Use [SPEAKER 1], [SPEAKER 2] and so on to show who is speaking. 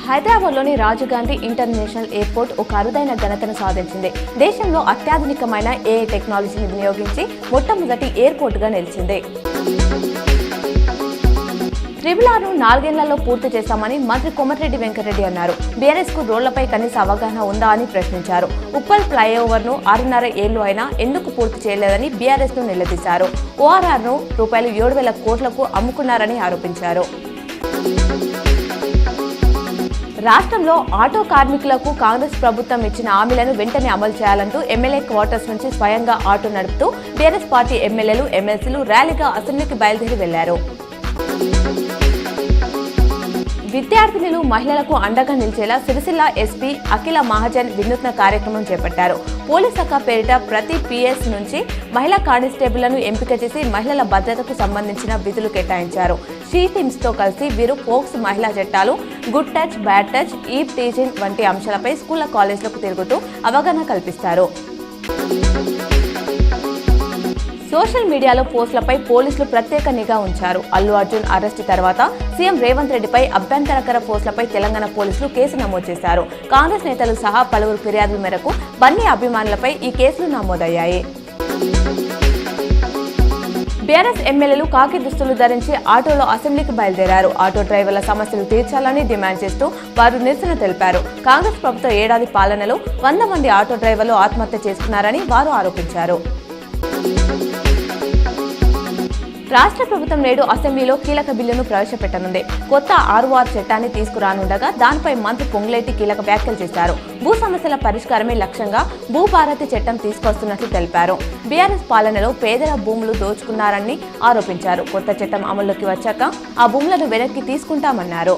[SPEAKER 1] హైదరాబాద్లోని Rajiv Gandhi international airport ఒక అరుదైన ఘనతను సాధించింది. దేశంలో అత్యాధునికమైన ఏఐ టెక్నాలజీని వినియోగించి మొట్టమొదటి ఎయిర్పోర్టుగా నిలిచింది. ట్రిబుల్-ఆర్ను 4 ఏళ్లలో పూర్తి చేస్తామని మంత్రి కోమటిరెడ్డి వెంకటరెడ్డి అన్నారు. బీఆర్ఎస్ కు రోడ్లపై కనీస అవగాహన ఉందా అని ప్రశ్నించారు. ఉప్పల్ ఫ్లైఓవర్ను 6.5 ఏళ్లు అయినా ఎందుకు పూర్తి చేయలేదని బీఆర్ఎస్ ను నిలదీశారు. ఓఆర్ఆర్ను రూ7,000 కోట్లకు అమ్ముకున్నారని ఆరోపించారు. రాష్ట్రంలో ఆటో కార్మికులకు కాంగ్రెస్ ప్రభుత్వం ఇచ్చిన హామీలను వెంటనే అమలు చేయాలంటూ ఎమ్మెల్యే క్వార్టర్స్ నుంచి స్వయంగా ఆటో నడుపుతూ బీఆర్ఎస్ పార్టీ ఎమ్మెల్యేలు ఎమ్మెల్సీలు ర్యాలీగా అసెంబ్లీకి బయలుదేరి వెళ్లారు. విద్యార్థినులు మహిళలకు అండగా నిలిచేలా సిరిసిల్ల ఎస్పీ అఖిల మహాజన్ వినూత్న కార్యక్రమం చేపట్టారు. పోలీస్ శాఖ పేరిట ప్రతి పిఎస్ నుంచి మహిళా కానిస్టేబుళ్లను ఎంపిక చేసి మహిళల భద్రతకు సంబంధించిన విధులు కేటాయించారు. షీ టీమ్స్ తో కలిసి వీరు పోక్స్ మహిళా చట్టాలు, గుడ్ టచ్, బ్యాడ్ టచ్, ఈవ్ టీచింగ్ వంటి అంశాలపై స్కూళ్ల కాలేజీలకు తిరుగుతూ అవగాహన కల్పిస్తారు. సోషల్ మీడియాలో పోస్టులపై పోలీసులు ప్రత్యేక నిఘా ఉంచారు. అల్లు అర్జున్ అరెస్టు తర్వాత సీఎం రేవంత్ రెడ్డిపై అభ్యంతరకర పోస్టులపై తెలంగాణ పోలీసులు కేసు నమోదు చేశారు. కాంగ్రెస్ నేతలు సహా పలువురు ఫిర్యాదుల మేరకు బన్నీ అభిమానులపై ఈ కేసులు నమోదయ్యాయి. బీఆర్ఎస్ ఎమ్మెల్యేలు కాకి దుస్తులు ధరించి ఆటోలో అసెంబ్లీకి బయలుదేరారు. ఆటో డ్రైవర్ల సమస్యలు తీర్చాలని డిమాండ్ చేస్తూ వారు నిరసన తెలిపారు. కాంగ్రెస్ ప్రభుత్వ ఏడాది పాలనలో 100 మంది ఆటో డ్రైవర్లు ఆత్మహత్య చేసుకున్నారని వారు ఆరోపించారు. రాష్ట్ర ప్రభుత్వం నేడు అసెంబ్లీలో కీలక బిల్లును ప్రవేశపెట్టనుంది. కొత్త 6R చట్టాన్ని తీసుకురానుండగా దానిపై మంత్రి పొంగులేటి కీలక వ్యాఖ్యలు చేశారు. భూ సమస్యల పరిష్కారమే లక్ష్యంగా భూభారతి చట్టం తీసుకొస్తున్నట్లు తెలిపారు. బీఆర్ఎస్ పాలనలో పేదల భూములు దోచుకున్నారని ఆరోపించారు. కొత్త చట్టం అమల్లోకి వచ్చాక ఆ భూములను వెనక్కి తీసుకుంటామన్నారు.